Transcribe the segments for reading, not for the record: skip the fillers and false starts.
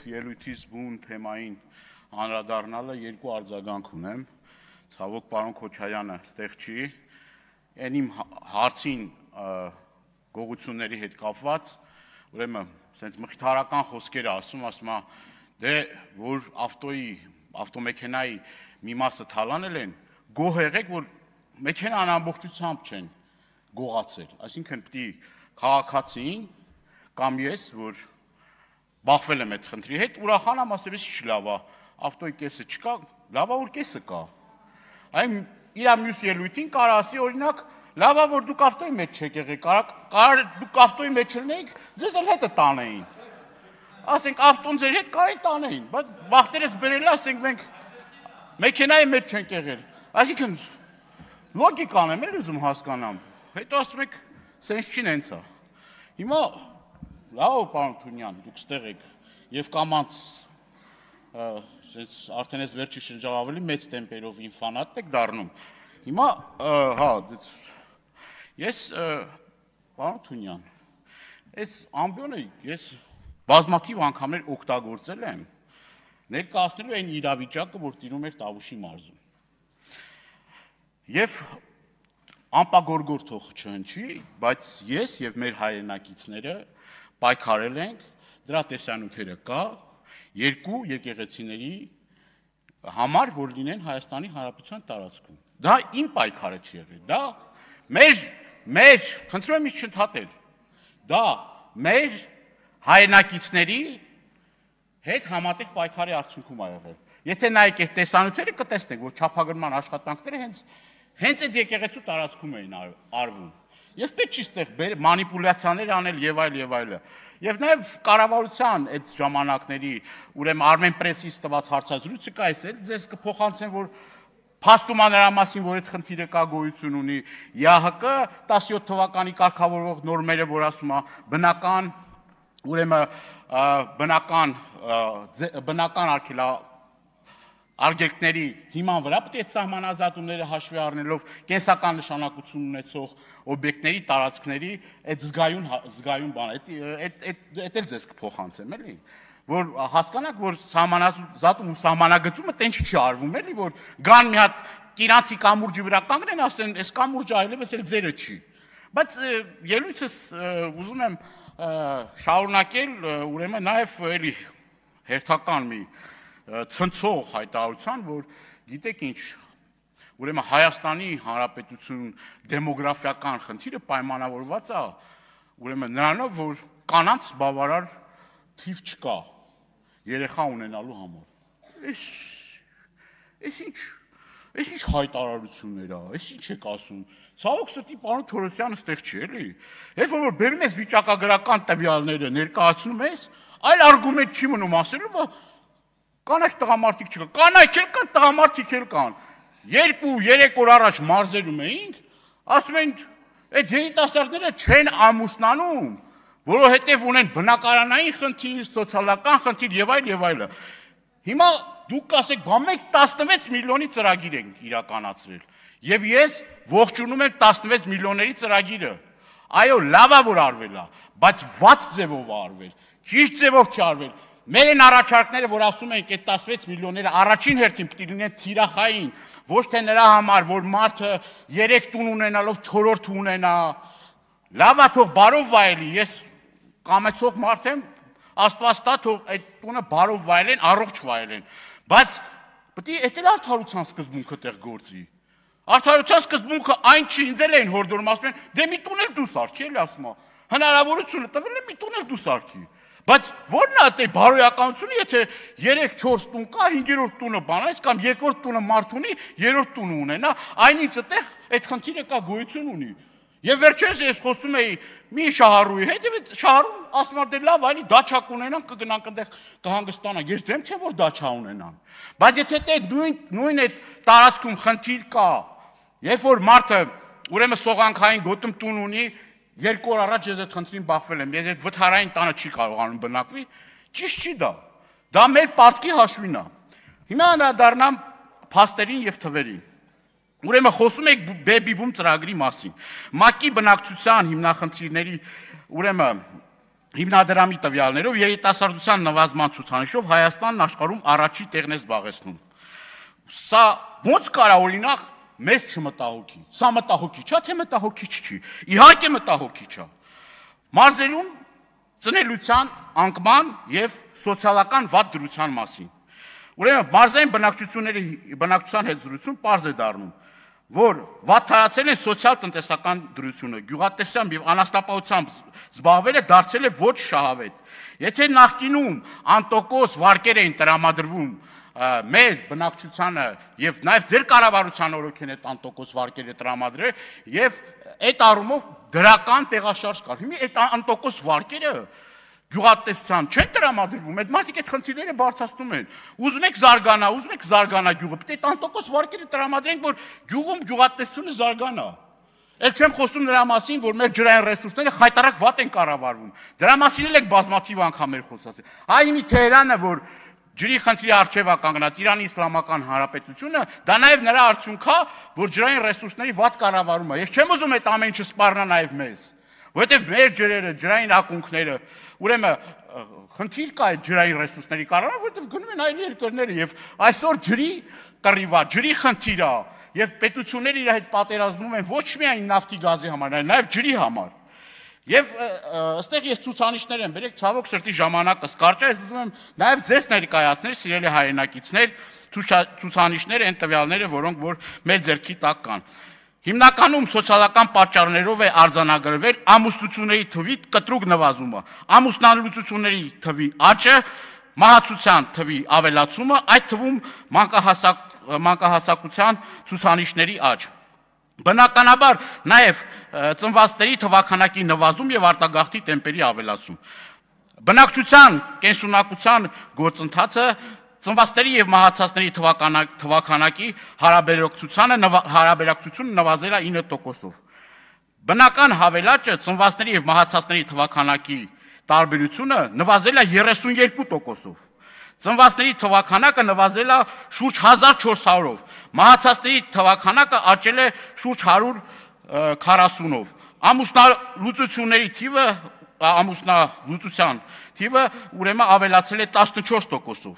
ելույթից բուն թեմային անդրադառնալը երկու արձագանք ունեմ, ցավոք պարոն Քոչարյանը ստեղ չի, այն իմ հարցին գողությունների հետ կապված, ուրեմն սենց մխիթարական խոսքեր ասում է, դե որ ավտոմեքենայի մի մասը թալանել են, գոհ եղեք, որ մեքենան ամբողջությամբ չեն գողացել, այսինքն պիտի քաղաքացին կամ ես, որ բախվել եմ այդ խնդրի հետ, ուրախանամ, ասեմ, չի լավ է, ավտոյի կեսը չկա, լավ է, որ կեսը կա։ Այն իր մյուս ելույթին կարող ասի, օրինակ, լավ է, որ դուք ավտոյի մեջ չեք եղեք, կարող դուք ավտոյի մեջ չլինեիք, ձեզ էլ հետը տանեին։ Ասենք ավտոն ձեր հետ կարելի տանեին, բայց բախտերս բերել ասենք մենք մեքենայի մեջ չենք եղել։ Այսինքն լոգիկան եմ էլ ուզում հասկանամ։ Հետո ասում եք, սենց չի նենց է։ Հիմա լավ պարոն Թունյան, դուք ստեղ եք եւ կամանց արդեն այս վերջի շրջան ավելի մեծ տեմպերով ինֆանատ եք դառնում։ Հիմա հա ես պարոն Թունյան, այս ամբիոնը ես բազմաթիվ անգամներ օգտագործել եմ ներկայացնելու այն իրավիճակը, որ տիրում էր Տավուշի մարզում։ Եվ անպագորգոր թող չհնչի, բայց ես եւ մեր հայրենակիցները պայքարել ենք, դրա տեսանյութերը կա, երկու եկեղեցիների համար, որ լինեն Հայաստանի Հանրապետության տարածքում։ Դա իմ պայքարը չի եղել, դա մեր, խնդրում եմ ինձ չընդհատել, դա մեր հայրենակիցների հետ համատեղ պայքարի արդյունքում է եղել։ Եթե նայեք այդ տեսանյութերը կտեսնեք, որ չափագրման աշխատանքները հենց այդ եկեղեցու տարածքում էին արվում։ Եվ պետք չի ստեղ մանիպուլյացիաներ անել եւ այլը։ Եվ նաեւ կառավարության այդ ժամանակների, ուրեմն Armenpress-ից տված հարցազրույցը կա, այս էլ ձեզ կփոխանցեն, որ փաստում է նրա մասին, որ այդ խնդիրը կա գոյություն ունի։ ԵԱՀԿ 17 թվականի կարգավորող նորմերը, որ ասում է բնական, ուրեմն բնական արգելքների հիման վրա պետք է սահմանազատումները հաշվի առնելով կենսական նշանակություն ունեցող օբյեկտների, տարածքների այդ զգայուն բան, այդ էլ ձեզ կփոխանցեմ, էլի, որ հասկանաք, որ սահմանազատում ու սահմանագծումը տենց չի արվում, էլի, որ գան մի հատ կիրանցի կամուրջի վրա կանգնեն, ասեն, այս կամուրջը այլևս էլ ձերը չի։ Բայց ելույթս ուզում եմ շարունակել, ուրեմն նաև էլի հերթական մի ցնցող հայտարարության, որ գիտեք ինչ, ուրեմն Հայաստանի Հանրապետություն դեմոգրաֆիական խնդիրը պայմանավորված է, ուրեմն նրանով, որ կանանց բավարար թիվ չկա երեխա ունենալու համար։ Այս ինչ հայտարարություններ է, այս ինչ եք ասում։ Ցավոք սրտի պարոն Թորոսյանը ստեղ չի, էլի։ Երբ որ բերում ես վիճակագրական տվյալները ներկայացնում ես, այլ արգումենտ չի մնում ասելու, որ կանայք տղամարդիկ չկա, կանայք էլ կան, տղամարդիկ էլ կան։ 2-3 օր առաջ մարզերում էինք, ասում են, այդ երիտասարդները չեն ամուսնանում, որովհետև ունեն բնակարանային խնդիր, սոցիալական խնդիր եւ այլը։ Հիմա դուք կասեք, բա մենք 16 միլիոնի ծրագիր ենք իրականացրել։ Եվ ես ողջունում եմ 16 միլիոնների ծրագիրը։ Այո, լավ է որ արվել է, բայց վատ ձևով է արվել, ճիշտ ձևով չի արվել։ Մեր են առաջարկները, որ ասում ենք այդ 16 միլիոնները առաջին հերթին պիտի լինեն թիրախային, ոչ թե նրա համար, որ մարդը 3 տուն ունենալով 4-րդ ունենա։ Լավ է թող բարով վայելի, ես կամեցող մարդ եմ, Աստված տա թող այդ տունը բարով վայելեն, առողջ վայելեն, բայց պիտի այդ էլ արդարության սկզբունքը տեղ գործի։ Արդարության սկզբունքը այն չի, ինձ էլ էին հորդորում, ասում են, դե մի տուն էլ դու սարքի, էլի ասում է, հնարավորությունը տվել է մի տուն էլ դու սարքի։ Բայց ո՞րն է այդ բարոյականությունը, եթե 3-4 տուն կա, 5-րդ տունը բանալիս կամ 2-րդ տունը մարդ ունի, 3-րդ տունը ունենա, այնինչ այդտեղ այդ խնդիրը կա գոյություն ունի։ Եվ վերջերս ես խոսում էի մի շահառուի հետ, եւ շահառուն ասում էր դե լավ, այլի դաչա կունենան, կգնանք այնտեղ կհանգստանանք։ Ես դեմ չեմ որ դաչա ունենան։ Բայց եթե այդ նույն այդ տարածքում խնդիր կա, երբ որ մարդը ուրեմն սողանքային գոտում տուն ունի, 2 օր առաջ ես այդ խնդրին բախվել եմ, ես այդ վթարային տանը չի կարողանում բնակվի, ճիշտ չի դա։ Դա մեր պարտքի հաշվին է։ Հիմա անդրադառնամ փաստերին եւ թվերին։ Ուրեմն խոսում եք Baby Boom ծրագրի մասին։ ՄԱԿ-ի բնակչության հիմնախնդիրների, ուրեմն հիմնադրամի տվյալներով երիտասարդության նվազման ցուցանիշով Հայաստանն աշխարհում առաջի տեղն է զբաղեցնում։ Սա ո՞նց կարա օրինակ մեզ չմտահոգի։ Սա մտահոգիչ է, թե մտահոգիչ չի։ Իհարկե մտահոգիչ է։ Մարզերում ծնելիության անկման եւ սոցիալական վատ դրության մասին։ Ուրեմն մարզային բնակչության հետ զրույցում պարզ է դառնում, որ վատթարացել է սոցիալ-տնտեսական դրությունը, գյուղատնտեսությամբ եւ անասնապահությամբ զբաղվելը դարձել է ոչ շահավետ։ Եթե նախկինում անտոկոս վարկեր էին տրամադրվում մեր բնակչությանը եւ նաեւ ձեր կառավարության օրոքեն այդ անտոկոս վարկերը տրամադրել եւ այդ առումով դրական տեղաշարժ կար։ Հիմա այդ անտոկոս վարկերը գյուղատնտեսության չեն տրամադրվում, այդ մարդիկ այդ խնդիրները բարձրացնում են։ Ուզում եք զարգանա գյուղը, պետք է անտոկոս վարկերը տրամադրենք, որ գյուղում գյուղատնտեսությունը զարգանա։ Այդ չեմ խոսում նրա մասին, որ մեր ջրային ռեսուրսները խայտարակ վատ են կառավարվում։ Դրա մասին էլ եք բազմաթիվ անգամներ խոսացել։ Այ մի Թեհրանը, որ ջրի խնդրի առջև է կանգնած Իրանի Իսլամական Հանրապետությունը, դա նաև նրա արդյունք է, որ ջրային ռեսուրսների վատ կառավարումը։ Ես չեմ ուզում այդ ամեն ինչը սպառնա նաև մեզ, որովհետև մեր ջրերը, ջրային ակունքները, ուրեմն խնդիր կա այդ ջրային ռեսուրսների կառավարումը, որովհետև գնում են այլ երկրները եւ այսօր ջրի կռիվա, ջրի խնդիր է եւ պետությունները իր հետ պատերազմում են ոչ միայն նավթի գազի համար, այլ նաև ջրի համար։ Եվ այստեղ ես ցուցանիշներ եմ բերեք, ցավոք սրտի ժամանակս կարճ է, ես ուզում եմ նաև ձեզ ներկայացնել, սիրելի հայրենակիցներ, ցուցանիշները, այն տվյալները, որոնք որ մեր ձեռքի տակ կան։ Հիմնականում սոցիալական պատճառներով է արձանագրվել ամուսնությունների թվի կտրուկ նվազումը, ամուսնալուծությունների թվի աճը, մահացության թվի ավելացումը, այդ թվում մանկահասակության ցուցանիշների աճ։ Բնականաբար նաև ծնվածների թվաքանակի նվազում եւ արտագաղթի տեմպերի ավելացում։ Բնակչության կենսունակության գործընթացը ծնվածների եւ մահացածների թվաքանակի հարաբերակցությունը նվազել է 9%-ով։ Բնական հավելաճը ծնվածների եւ մահացածների թվաքանակի տարբերությունը նվազել է 32%-ով։ Ծնվածների թվաքանակը նվազել է շուրջ 1400-ով, մահացածների թվաքանակը աճել է շուրջ 140-ով, ամուսնալուծության թիվը ուրեմն ավելացել է 14%-ով։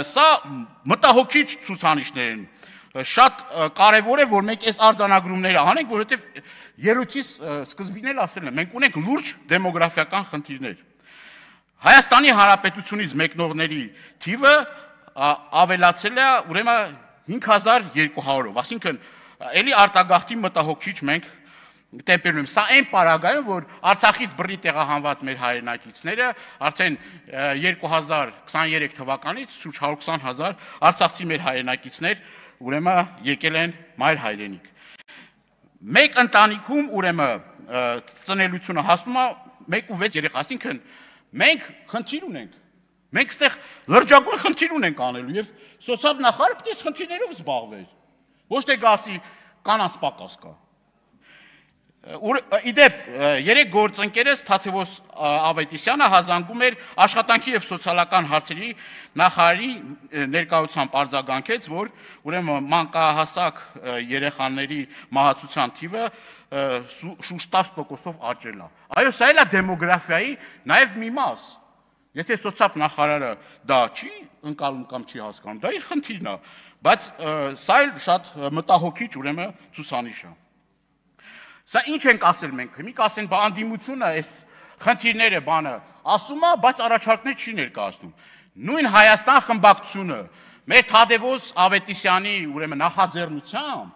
Սա մտահոգիչ ցուցանիշներ են։ Շատ կարևոր է, որ մենք այս արձանագրումները անենք, որովհետև ելույթիս սկզբին էլ ասել եմ, մենք ունենք լուրջ դեմոգրաֆիական խնդիրներ։ Հայաստանի Հանրապետությունից մեկնողների թիվը ավելացել է ուրեմն 5200-ով, այսինքն էլի արտագաղթի մտահոգիչ մենք տեմպերում ենք։ Սա այն պարագայում, որ Արցախից բռնի տեղահանված մեր հայրենակիցները արդեն 2023 թվականից շուրջ 120,000 արցախցի մեր հայրենակիցներ ուրեմն եկել են մայր հայրենիք։ Մեկ ընտանիքում ուրեմն ծնելիությունը հասնում է 1.6 երեխա, այսինքն մենք խնդիր ունենք, մենք այստեղ լրջագույն խնդիր ունենք անելու եւ սոցիալ-նախարարը պետք է այս խնդիրներով զբաղվեր, ոչ թե գասի կանանց պակաս կա։ Իդեպ, երեք գործընկերս Թաթևոս Ավետիսյանը հազանգում էր աշխատանքի եւ սոցիալական հարցերի նախարարի ներկայությամբ արձագանքեց, որ ուրեմն մանկահասակ երեխաների մահացության թիվը շուրջ 10%-ով աճել է։ Այո, սա էլ է դեմոգրաֆիայի նաև մի մաս։ Եթե սոցիալ նախարարը դա չի ընկալում կամ չի հասկանում, դա իր խնդիրն է, բայց սա էլ շատ մտահոգիչ ուրեմն ցուցանիշ է։ Սա ինչ ենք ասել մենք, մի կասեն բանդիմությունը, այս խնդիրները բանը ասում է, բայց առաջարկներ չի ներկայացնում։ Նույն Հայաստան խմբակցությունը մեր Թադևոս Ավետիսյանի ուրեմն նախաձեռնությամբ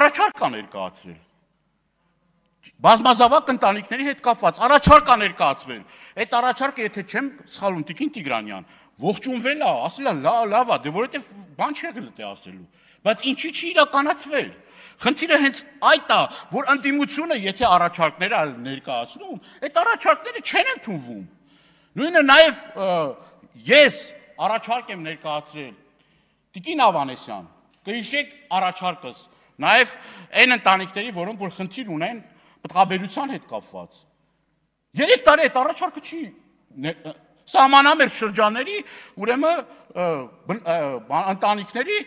առաջարկ է ներկայացրել։ Բազմազավակ ընտանիքների հետ կապված առաջարկ է ներկայացվել։ Այդ առաջարկը, եթե չեմ սխալվում, Տիկին Տիգրանյան, ողջունվել է, ասել է լավ է, դե որովհետև բան չի եղել դա ասելու, բայց ինչի չի իրականացվել։ Խնդիրը հենց այդ է, որ ընդդիմությունը, եթե առաջարկներ է ներկայացնում, այդ առաջարկները չեն ընդունվում։ Նույնը նաև ես առաջարկ եմ ներկայացրել Տիկին Ավանեսյան, կհիշեք առաջարկս, նաև այն ընտանիքների, որոնք որ խնդիր ունեն պտղաբերության հետ կապված։ 3 տարի այդ առաջարկը չի սահմանամերձ շրջանների, ուրեմն ընտանիքների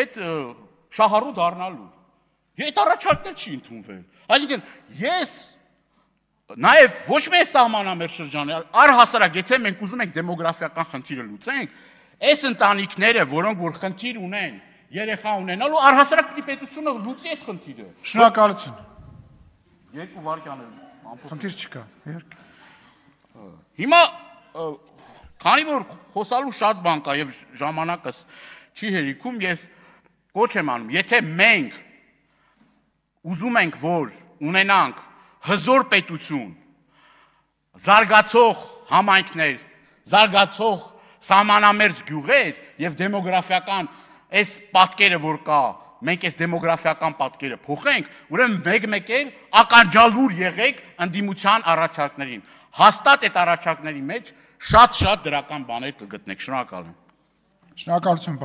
այդ շահառու դառնալու։ Այդ առաջարկներ չի ընդունվել։ Այսինքն ես Նաև ոչ միայն սահմանամերձ շրջանը, առհասարակ, եթե մենք ուզում ենք դեմոգրաֆիական խնդիրը լուծենք, այս ընտանիքները, որոնք որ խնդիր ունեն, երեխա ունենալու, առհասարակ պիտի պետությունը լուծի այդ խնդիրը։ Շնորհակալություն։ 2 վայրկյան է։ Խնդիր չկա, իհարկե։ Հիմա քանի որ խոսալու շատ բան կա եւ ժամանակս չի հերիքում, ես կոչ եմ անում, եթե մենք ուզում ենք, որ ունենանք հզոր պետություն, զարգացող համայնքներ, զարգացող սահմանամերձ գյուղեր եւ դեմոգրաֆիական այս պատկերը, որ կա, մենք այս դեմոգրաֆիական պատկերը փոխենք, ուրեմն մեկ-մեկ էլ ականջալուր եղեք ընդդիմության առաջարկներին։ Հաստատ այդ առաջարկների մեջ շատ դրական բաներ կգտնեք։ Շնորհակալ եմ։ Շնորհակալություն։